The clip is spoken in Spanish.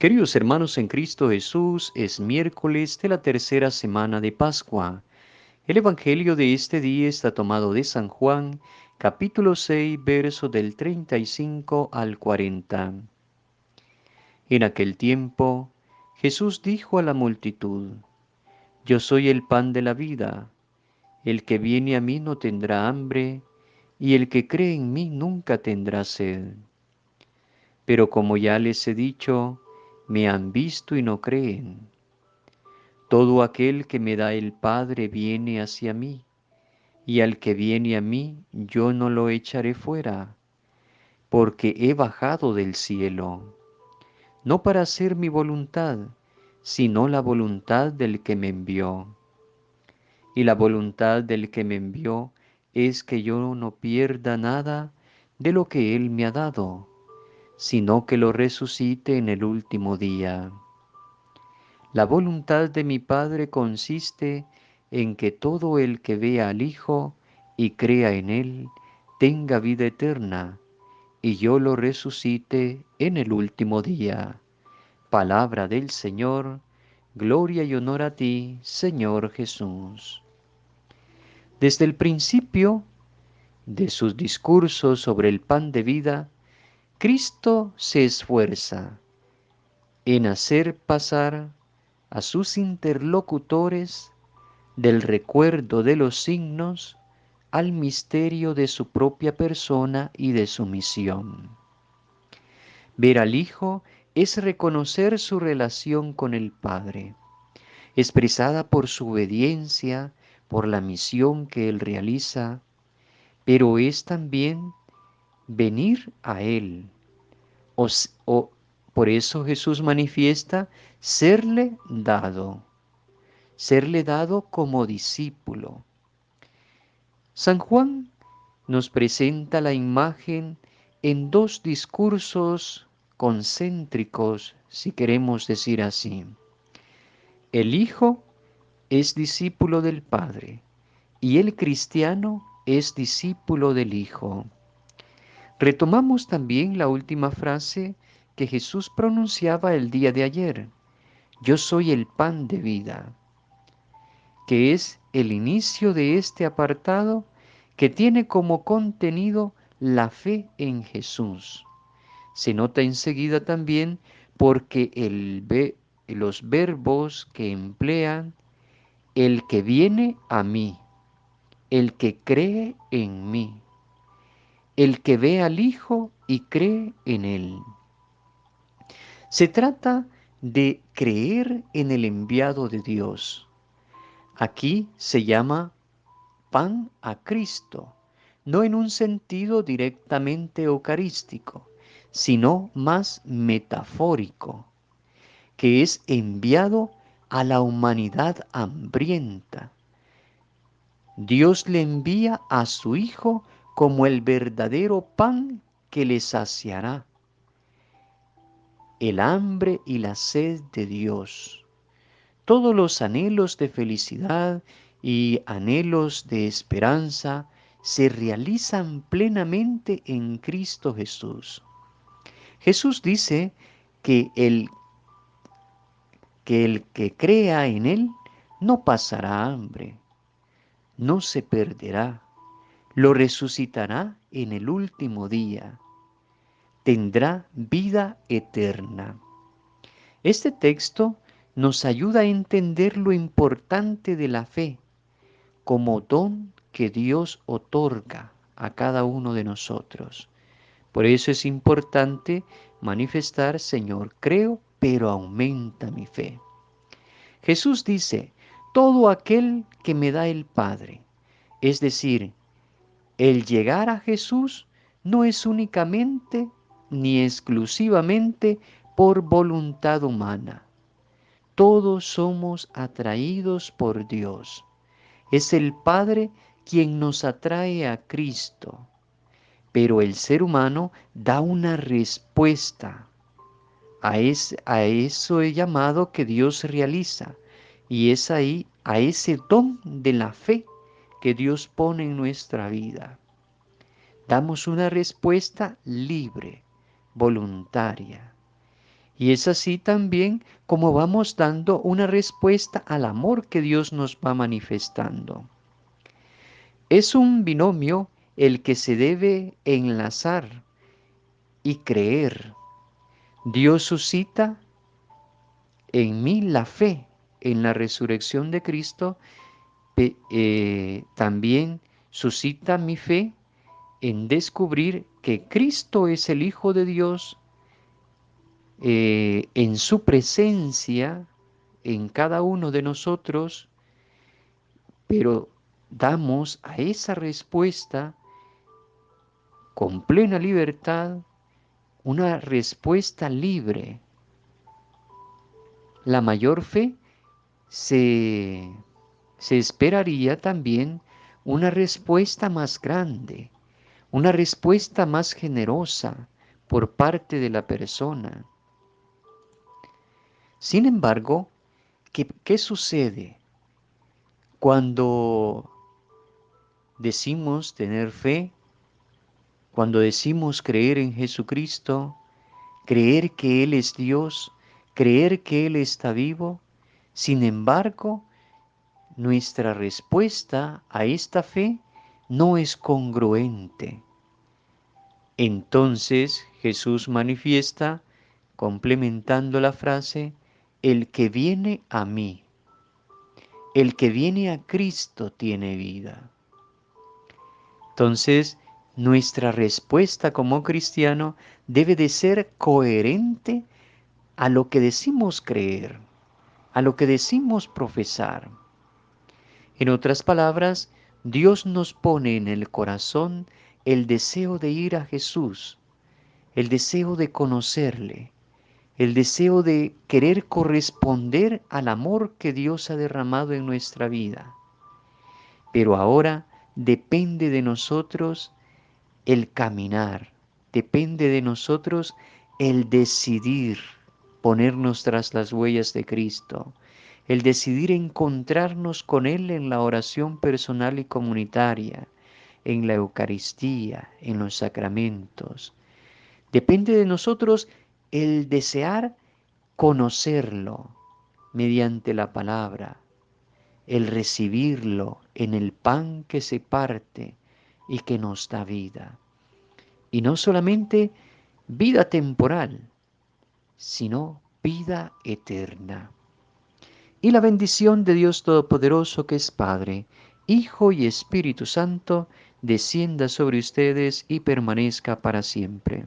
Queridos hermanos en Cristo Jesús, es miércoles de la tercera semana de Pascua. El Evangelio de este día está tomado de San Juan, capítulo 6, verso del 35 al 40. En aquel tiempo, Jesús dijo a la multitud, Yo soy el pan de la vida, el que viene a mí no tendrá hambre, y el que cree en mí nunca tendrá sed. Pero como ya les he dicho, me han visto y no creen. Todo aquel que me da el Padre viene hacia mí, y al que viene a mí yo no lo echaré fuera, porque he bajado del cielo, no para hacer mi voluntad, sino la voluntad del que me envió. Y la voluntad del que me envió es que yo no pierda nada de lo que Él me ha dado, sino que lo resucite en el último día. La voluntad de mi Padre consiste en que todo el que vea al Hijo y crea en Él tenga vida eterna, y yo lo resucite en el último día. Palabra del Señor, gloria y honor a ti, Señor Jesús. Desde el principio de sus discursos sobre el pan de vida, Cristo se esfuerza en hacer pasar a sus interlocutores del recuerdo de los signos al misterio de su propia persona y de su misión. Ver al Hijo es reconocer su relación con el Padre, expresada por su obediencia, por la misión que Él realiza, pero es también venir a Él. Por eso Jesús manifiesta serle dado como discípulo. San Juan nos presenta la imagen en dos discursos concéntricos, si queremos decir así. El Hijo es discípulo del Padre y el cristiano es discípulo del Hijo. Retomamos también la última frase que Jesús pronunciaba el día de ayer. Yo soy el pan de vida, que es el inicio de este apartado que tiene como contenido la fe en Jesús. Se nota enseguida también porque los verbos que emplean el que viene a mí, el que cree en mí, el que ve al Hijo y cree en Él. Se trata de creer en el enviado de Dios. Aquí se llama pan a Cristo, no en un sentido directamente eucarístico, sino más metafórico, que es enviado a la humanidad hambrienta. Dios le envía a su Hijo como el verdadero pan que le saciará el hambre y la sed de Dios. Todos los anhelos de felicidad y anhelos de esperanza se realizan plenamente en Cristo Jesús. Jesús dice que el que crea en Él no pasará hambre, no se perderá, lo resucitará en el último día, tendrá vida eterna. Este texto nos ayuda a entender lo importante de la fe como don que Dios otorga a cada uno de nosotros. Por eso es importante manifestar, Señor, creo, pero aumenta mi fe. Jesús dice, todo aquel que me da el Padre, es decir, el llegar a Jesús no es únicamente ni exclusivamente por voluntad humana. Todos somos atraídos por Dios. Es el Padre quien nos atrae a Cristo, pero el ser humano da una respuesta a eso he llamado que Dios realiza, y es ahí, a ese don de la fe que Dios pone en nuestra vida. Damos una respuesta libre, voluntaria, Y es así también como vamos dando una respuesta al amor que Dios nos va manifestando. Es un binomio el que se debe enlazar y creer. Dios suscita en mí la fe en la resurrección de Cristo, también suscita mi fe en descubrir que Cristo es el Hijo de Dios, en su presencia en cada uno de nosotros, pero damos a esa respuesta con plena libertad, una respuesta libre. La mayor fe se, se esperaría también una respuesta más grande, una respuesta más generosa por parte de la persona. Sin embargo, ¿qué sucede cuando decimos tener fe, cuando decimos creer en Jesucristo, creer que Él es Dios, creer que Él está vivo? Sin embargo, nuestra respuesta a esta fe no es congruente. Entonces Jesús manifiesta, complementando la frase, el que viene a mí, el que viene a Cristo tiene vida. Entonces, nuestra respuesta como cristiano debe de ser coherente a lo que decimos creer, a lo que decimos profesar. En otras palabras, Dios nos pone en el corazón el deseo de ir a Jesús, el deseo de conocerle, el deseo de querer corresponder al amor que Dios ha derramado en nuestra vida. Pero ahora depende de nosotros el caminar, depende de nosotros el decidir ponernos tras las huellas de Cristo, el decidir encontrarnos con Él en la oración personal y comunitaria, en la Eucaristía, en los sacramentos. Depende de nosotros el desear conocerlo mediante la palabra, el recibirlo en el pan que se parte y que nos da vida. Y no solamente vida temporal, sino vida eterna. Y la bendición de Dios Todopoderoso, que es Padre, Hijo y Espíritu Santo, descienda sobre ustedes y permanezca para siempre.